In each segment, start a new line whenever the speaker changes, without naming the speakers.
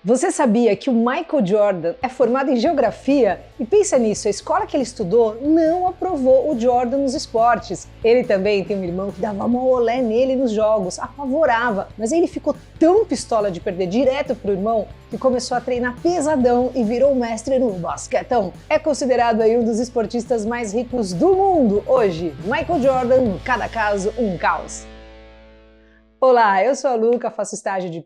Você sabia que o Michael Jordan é formado em geografia? E pensa nisso, a escola que ele estudou não aprovou o Jordan nos esportes. Ele também tem um irmão que dava uma olé nele nos jogos, apavorava. Mas aí ele ficou tão pistola de perder direto pro irmão que começou a treinar pesadão e virou mestre no basquetão. É considerado aí um dos esportistas mais ricos do mundo hoje. Michael Jordan, cada caso um caos. Olá, eu sou a Luca, faço estágio de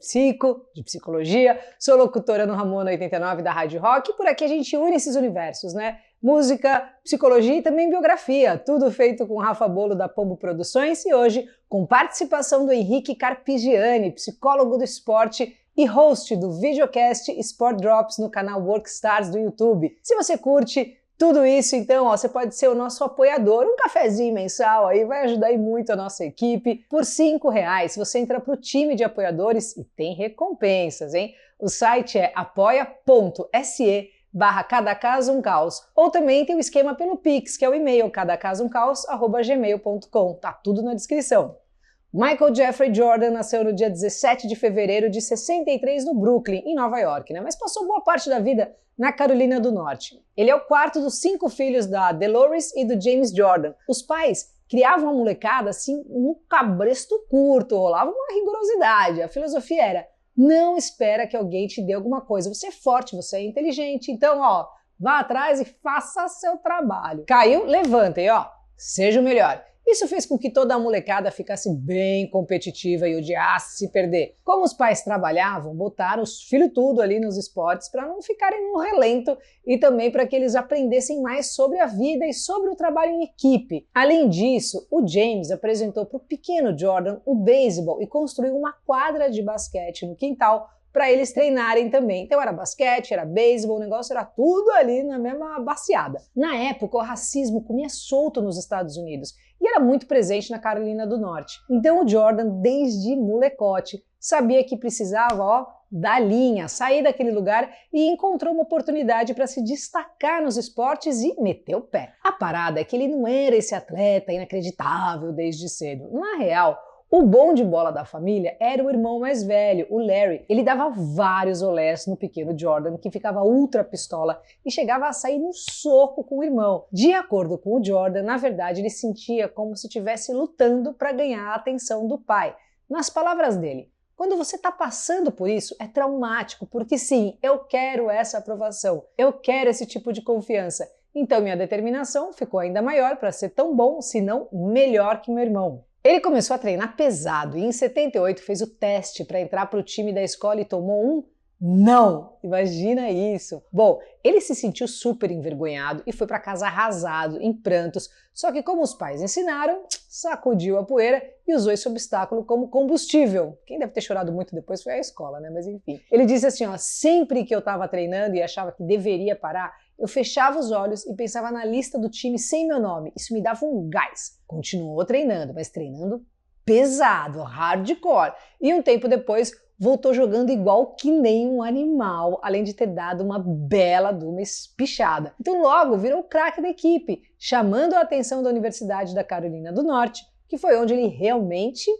psicologia, sou locutora no Ramona 89 da Rádio Rock e por aqui a gente une esses universos, né? Música, psicologia e também biografia, tudo feito com Rafa Bolo da Pombo Produções e hoje com participação do Henrique Carpigiani, psicólogo do esporte e host do videocast Sport Drops no canal Workstars do YouTube. Se você curte tudo isso, então, você pode ser o nosso apoiador, um cafezinho mensal aí, vai ajudar aí muito a nossa equipe. Por R$5, você entra para o time de apoiadores e tem recompensas, hein? O site é apoia.se/cadacasoumcaos. Ou também tem o esquema pelo Pix, que é o e-mail cadacasoumcaos@gmail.com. Tá tudo na descrição. Michael Jeffrey Jordan nasceu no dia 17 de fevereiro de 63 no Brooklyn, em Nova York, né? Mas passou boa parte da vida na Carolina do Norte. Ele é o quarto dos 5 filhos da Dolores e do James Jordan. Os pais criavam a molecada assim no cabresto curto, rolava uma rigorosidade. A filosofia era: não espera que alguém te dê alguma coisa. Você é forte, você é inteligente, então ó, vá atrás e faça seu trabalho. Caiu, levanta e ó, seja o melhor. Isso fez com que toda a molecada ficasse bem competitiva e odiasse se perder. Como os pais trabalhavam, botaram os filhos tudo ali nos esportes para não ficarem no relento e também para que eles aprendessem mais sobre a vida e sobre o trabalho em equipe. Além disso, o James apresentou para o pequeno Jordan o beisebol e construiu uma quadra de basquete no quintal para eles treinarem também. Então era basquete, era beisebol, o negócio era tudo ali na mesma baciada. Na época, o racismo comia solto nos Estados Unidos e era muito presente na Carolina do Norte. Então o Jordan, desde molecote, sabia que precisava, ó, da linha, sair daquele lugar e encontrou uma oportunidade para se destacar nos esportes e meter o pé. A parada é que ele não era esse atleta inacreditável desde cedo. Na real, o bom de bola da família era o irmão mais velho, o Larry. Ele dava vários olés no pequeno Jordan, que ficava ultra pistola e chegava a sair no soco com o irmão. De acordo com o Jordan, na verdade ele sentia como se estivesse lutando para ganhar a atenção do pai. Nas palavras dele, quando você está passando por isso, é traumático, porque sim, eu quero essa aprovação, eu quero esse tipo de confiança. Então minha determinação ficou ainda maior para ser tão bom, se não melhor que meu irmão. Ele começou a treinar pesado e em 78 fez o teste para entrar para o time da escola e tomou um não! Imagina isso! Bom, ele se sentiu super envergonhado e foi para casa arrasado, em prantos, só que como os pais ensinaram, sacudiu a poeira e usou esse obstáculo como combustível. Quem deve ter chorado muito depois foi a escola, né? Mas enfim. Ele disse assim, ó, sempre que eu estava treinando e achava que deveria parar, eu fechava os olhos e pensava na lista do time sem meu nome. Isso me dava um gás. Continuou treinando, mas treinando pesado, hardcore. E um tempo depois, voltou jogando igual que nem um animal, além de ter dado uma bela de uma espichada. Então logo virou o craque da equipe, chamando a atenção da Universidade da Carolina do Norte, que foi onde ele realmente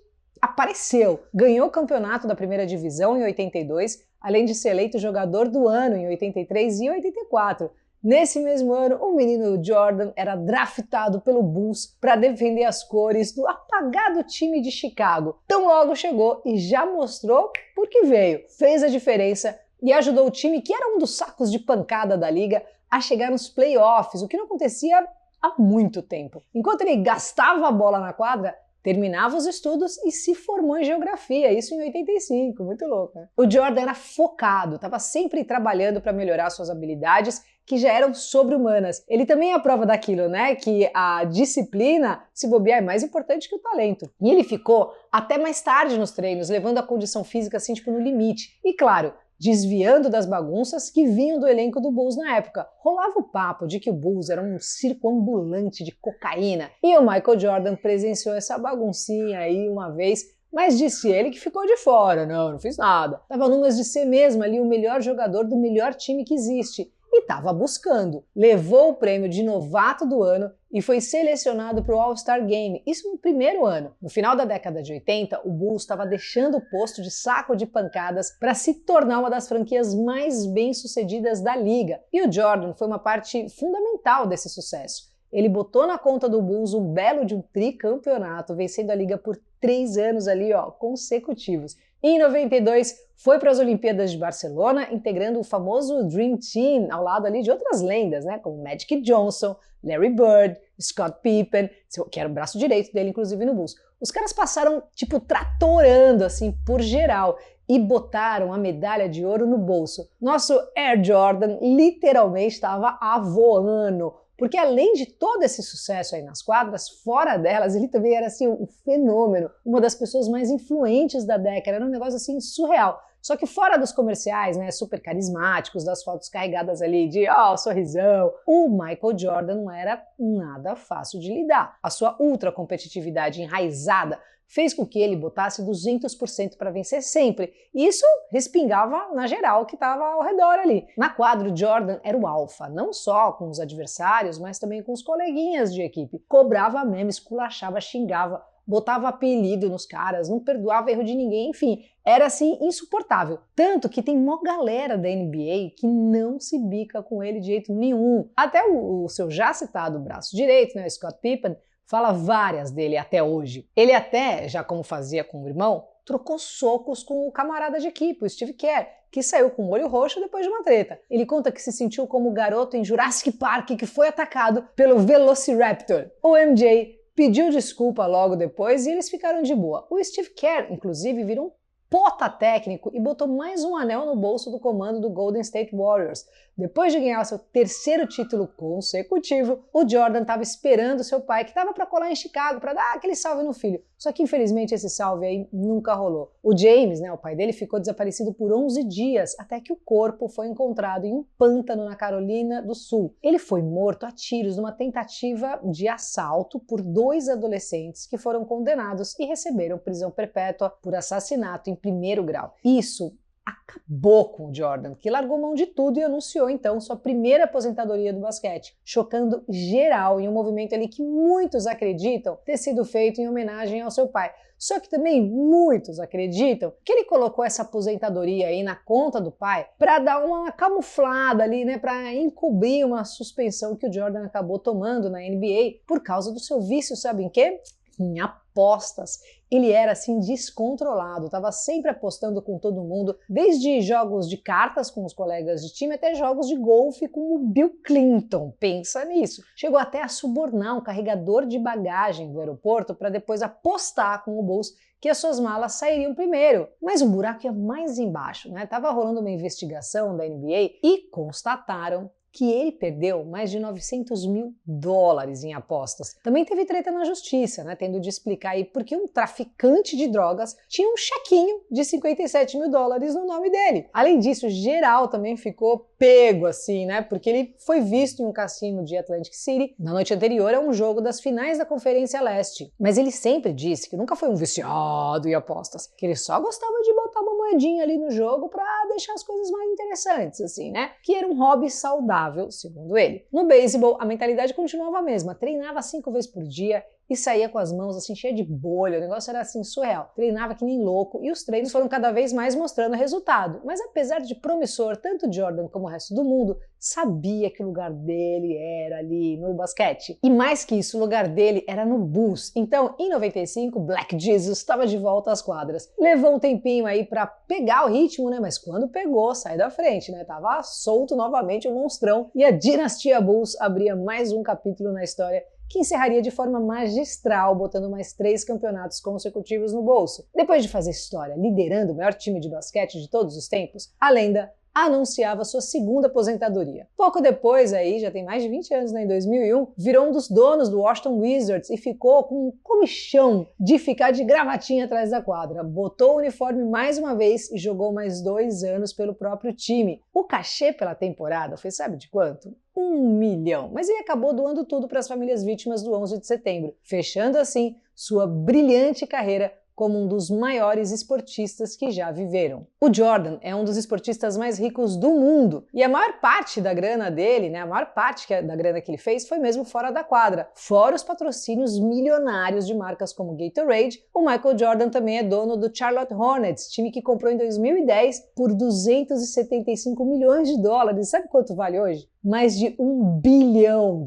apareceu. Ganhou o campeonato da primeira divisão em 82, além de ser eleito jogador do ano em 83 e 84. Nesse mesmo ano, o menino Jordan era draftado pelo Bulls para defender as cores do apagado time de Chicago. Tão logo chegou e já mostrou por que veio. Fez a diferença e ajudou o time, que era um dos sacos de pancada da liga, a chegar nos playoffs, o que não acontecia há muito tempo. Enquanto ele gastava a bola na quadra, terminava os estudos e se formou em geografia, isso em 85, muito louco, né? O Jordan era focado, estava sempre trabalhando para melhorar suas habilidades, que já eram sobre-humanas. Ele também é a prova daquilo, né? Que a disciplina, se bobear, é mais importante que o talento. E ele ficou até mais tarde nos treinos, levando a condição física assim, tipo, no limite. E claro, desviando das bagunças que vinham do elenco do Bulls na época. Rolava o papo de que o Bulls era um circo ambulante de cocaína. E o Michael Jordan presenciou essa baguncinha aí uma vez, mas disse ele que ficou de fora. Não fiz nada. Tava numas de ser mesmo ali o melhor jogador do melhor time que existe. e estava buscando. Levou o prêmio de novato do ano e foi selecionado para o All-Star Game, isso no primeiro ano. No final da década de 80, o Bulls estava deixando o posto de saco de pancadas para se tornar uma das franquias mais bem-sucedidas da liga. E o Jordan foi uma parte fundamental desse sucesso. Ele botou na conta do Bulls um belo de um tricampeonato, vencendo a liga por 3 anos ali, consecutivos. E em 92, foi para as Olimpíadas de Barcelona, integrando o famoso Dream Team, ao lado ali de outras lendas, né, como Magic Johnson, Larry Bird, Scott Pippen, que era o braço direito dele, inclusive, no Bulls. Os caras passaram, tipo, tratorando, assim, por geral, e botaram a medalha de ouro no bolso. Nosso Air Jordan literalmente estava avoando, porque além de todo esse sucesso aí nas quadras, fora delas, ele também era assim um fenômeno, uma das pessoas mais influentes da década, era um negócio assim surreal. Só que fora dos comerciais, né, super carismáticos, das fotos carregadas ali de sorrisão, o Michael Jordan não era nada fácil de lidar. A sua ultra competitividade enraizada fez com que ele botasse 200% para vencer sempre. E isso respingava na geral que estava ao redor ali. Na quadra, o Jordan era o alfa, não só com os adversários, mas também com os coleguinhas de equipe. Cobrava mesmo, esculachava, xingava, botava apelido nos caras, não perdoava erro de ninguém, enfim, era assim insuportável. Tanto que tem mó galera da NBA que não se bica com ele de jeito nenhum. Até o seu já citado braço direito, né, Scott Pippen, fala várias dele até hoje. Ele até, já como fazia com o irmão, trocou socos com o camarada de equipe, o Steve Kerr, que saiu com o olho roxo depois de uma treta. Ele conta que se sentiu como o garoto em Jurassic Park que foi atacado pelo Velociraptor. O MJ pediu desculpa logo depois e eles ficaram de boa. O Steve Kerr, inclusive, virou um pota técnico e botou mais um anel no bolso do comando do Golden State Warriors. Depois de ganhar seu terceiro título consecutivo, o Jordan estava esperando seu pai, que estava para colar em Chicago, para dar aquele salve no filho. Só que, infelizmente, esse salve aí nunca rolou. O James, né, o pai dele, ficou desaparecido por 11 dias, até que o corpo foi encontrado em um pântano na Carolina do Sul. Ele foi morto a tiros numa tentativa de assalto por 2 adolescentes que foram condenados e receberam prisão perpétua por assassinato em primeiro grau. Isso acabou com o Jordan, que largou mão de tudo e anunciou então sua primeira aposentadoria do basquete, chocando geral em um movimento ali que muitos acreditam ter sido feito em homenagem ao seu pai. Só que também muitos acreditam que ele colocou essa aposentadoria aí na conta do pai para dar uma camuflada ali, né, para encobrir uma suspensão que o Jordan acabou tomando na NBA por causa do seu vício, sabe em quê? Em apostas. Ele era assim descontrolado, estava sempre apostando com todo mundo, desde jogos de cartas com os colegas de time até jogos de golfe com o Bill Clinton. Pensa nisso. Chegou até a subornar um carregador de bagagem do aeroporto para depois apostar com o Bulls que as suas malas sairiam primeiro. Mas o buraco ia mais embaixo, né? Tava rolando uma investigação da NBA e constataram que ele perdeu mais de 900 mil dólares em apostas. Também teve treta na justiça, né, tendo de explicar aí porque um traficante de drogas tinha um chequinho de 57 mil dólares no nome dele. Além disso, geral também ficou pego assim, né, porque ele foi visto em um cassino de Atlantic City na noite anterior a um jogo das finais da Conferência Leste. Mas ele sempre disse que nunca foi um viciado em apostas, que ele só gostava de botar uma moedinha ali no jogo para deixar as coisas mais interessantes, assim, né, que era um hobby saudável, segundo ele. No beisebol, a mentalidade continuava a mesma, treinava 5 vezes por dia e saía com as mãos assim cheias de bolha, o negócio era assim surreal. Treinava que nem louco e os treinos foram cada vez mais mostrando resultado. Mas apesar de promissor, tanto Jordan como o resto do mundo sabia que o lugar dele era ali no basquete. E mais que isso, o lugar dele era no Bulls. Então, em 95, Black Jesus estava de volta às quadras. Levou um tempinho aí para pegar o ritmo, né? Mas quando pegou, sai da frente, né? Tava solto novamente o monstrão e a dinastia Bulls abria mais um capítulo na história que encerraria de forma magistral, botando mais 3 campeonatos consecutivos no bolso. Depois de fazer história liderando o maior time de basquete de todos os tempos, a lenda anunciava sua segunda aposentadoria. Pouco depois, aí, já tem mais de 20 anos, né, em 2001, virou um dos donos do Washington Wizards e ficou com um comichão de ficar de gravatinha atrás da quadra. Botou o uniforme mais uma vez e jogou mais 2 anos pelo próprio time. O cachê pela temporada foi, sabe de quanto? 1 milhão. Mas ele acabou doando tudo para as famílias vítimas do 11 de setembro, fechando assim sua brilhante carreira como um dos maiores esportistas que já viveram. O Jordan é um dos esportistas mais ricos do mundo e a maior parte da grana dele, a maior parte da grana que ele fez foi mesmo fora da quadra, fora os patrocínios milionários de marcas como Gatorade. O Michael Jordan também é dono do Charlotte Hornets, time que comprou em 2010 por 275 milhões de dólares. Sabe quanto vale hoje? Mais de $1 bilhão.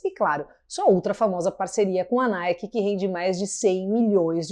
E claro, sua ultra famosa parceria com a Nike, que rende mais de $100 milhões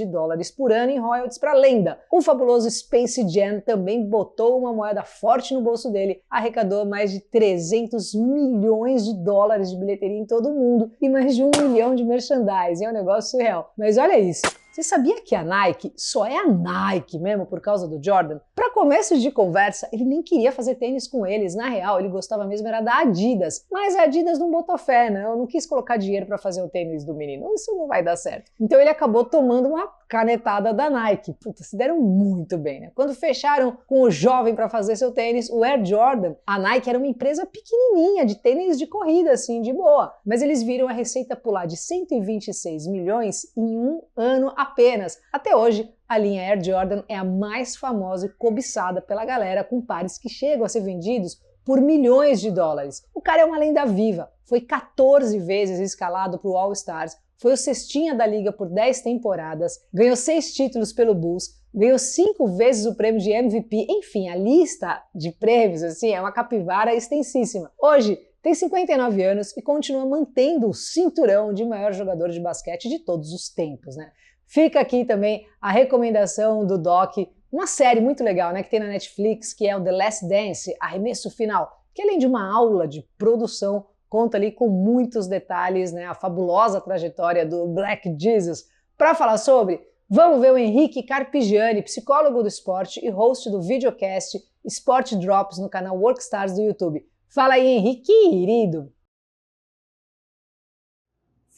por ano em royalties para a lenda. O fabuloso Space Jam também botou uma moeda forte no bolso dele, arrecadou mais de $300 milhões de bilheteria em todo o mundo e mais de 1 milhão de merchandising. É um negócio surreal. Mas olha isso. Você sabia que a Nike só é a Nike mesmo por causa do Jordan? Para começo de conversa, ele nem queria fazer tênis com eles. Na real, ele gostava mesmo era da Adidas. Mas a Adidas não botou fé, né? Eu não quis colocar dinheiro para fazer o tênis do menino. Isso não vai dar certo. Então ele acabou tomando uma canetada da Nike. Puta, se deram muito bem, né? Quando fecharam com o jovem para fazer seu tênis, o Air Jordan, a Nike era uma empresa pequenininha de tênis de corrida, assim, de boa. Mas eles viram a receita pular de 126 milhões em um ano apenas. Até hoje, a linha Air Jordan é a mais famosa e cobiçada pela galera, com pares que chegam a ser vendidos por milhões de dólares. O cara é uma lenda viva, foi 14 vezes escalado para o All-Stars, foi o cestinha da liga por 10 temporadas, ganhou 6 títulos pelo Bulls, ganhou 5 vezes o prêmio de MVP, enfim, a lista de prêmios assim, é uma capivara extensíssima. Hoje, tem 59 anos e continua mantendo o cinturão de maior jogador de basquete de todos os tempos, né? Fica aqui também a recomendação do Doc, uma série muito legal, né, que tem na Netflix, que é o The Last Dance, Arremesso Final, que além de uma aula de produção, conta ali com muitos detalhes, né, a fabulosa trajetória do Black Jesus. Para falar sobre, vamos ver o Henrique Carpigiani, psicólogo do esporte e host do videocast Sport Drops no canal Workstars do YouTube. Fala aí, Henrique, querido!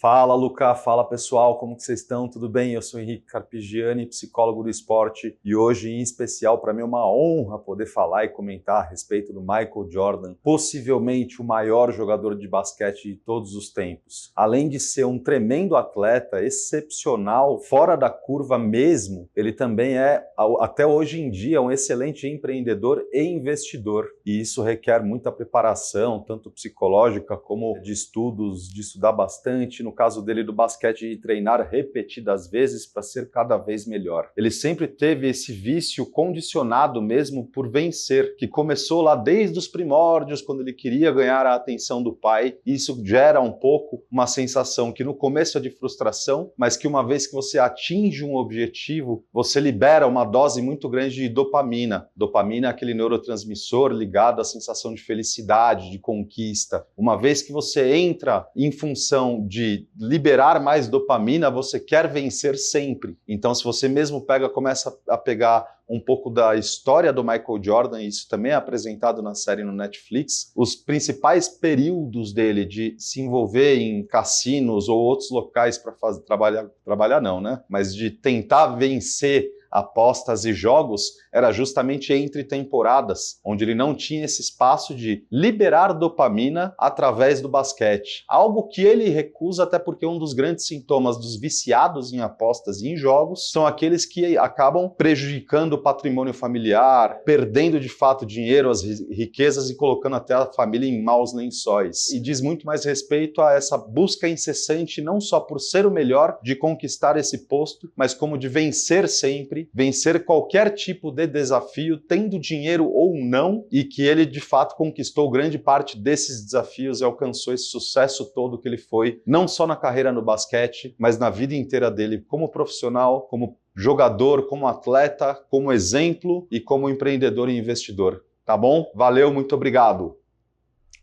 Fala, Luca. Fala, pessoal. Como que vocês estão? Tudo bem? Eu sou Henrique Carpigiani, psicólogo do esporte, e hoje, em especial, para mim é uma honra poder falar e comentar a respeito do Michael Jordan, possivelmente o maior jogador de basquete de todos os tempos. Além de ser um tremendo atleta, excepcional, fora da curva mesmo, ele também é, até hoje em dia, um excelente empreendedor e investidor. E isso requer muita preparação, tanto psicológica como de estudos, de estudar bastante, no caso dele do basquete, de treinar repetidas vezes para ser cada vez melhor. Ele sempre teve esse vício condicionado mesmo por vencer, que começou lá desde os primórdios, quando ele queria ganhar a atenção do pai. Isso gera um pouco uma sensação que no começo é de frustração, mas que uma vez que você atinge um objetivo, você libera uma dose muito grande de dopamina. Dopamina é aquele neurotransmissor ligado à sensação de felicidade, de conquista. Uma vez que você entra em função de liberar mais dopamina, você quer vencer sempre. Então, se você mesmo começa a pegar um pouco da história do Michael Jordan, e isso também é apresentado na série no Netflix, os principais períodos dele de se envolver em cassinos ou outros locais para trabalhar não, né? Mas de tentar vencer apostas e jogos, era justamente entre temporadas, onde ele não tinha esse espaço de liberar dopamina através do basquete. Algo que ele recusa, até porque um dos grandes sintomas dos viciados em apostas e em jogos são aqueles que acabam prejudicando o patrimônio familiar, perdendo de fato dinheiro, as riquezas e colocando até a família em maus lençóis. E diz muito mais respeito a essa busca incessante, não só por ser o melhor, de conquistar esse posto, mas como de vencer sempre, vencer qualquer tipo de desafio, tendo dinheiro ou não, e que ele de fato conquistou grande parte desses desafios e alcançou esse sucesso todo que ele foi, não só na carreira no basquete, mas na vida inteira dele como profissional, como jogador, como atleta, como exemplo e como empreendedor e investidor. Tá bom? Valeu, muito obrigado.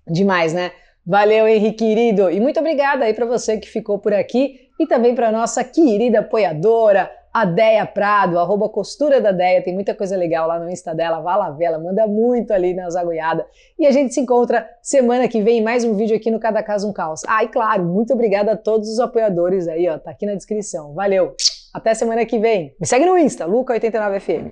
Demais, né? Valeu, Henrique, querido. E muito obrigada aí para você que ficou por aqui e também para nossa querida apoiadora, a Deia Prado, @costura da Deia, tem muita coisa legal lá no Insta dela, vá lá ver, ela manda muito ali nas agulhadas. E a gente se encontra semana que vem em mais um vídeo aqui no Cada Caso um Caos. Ah, e claro, muito obrigada a todos os apoiadores aí, ó, tá aqui na descrição. Valeu, até semana que vem. Me segue no Insta, Luca89FM.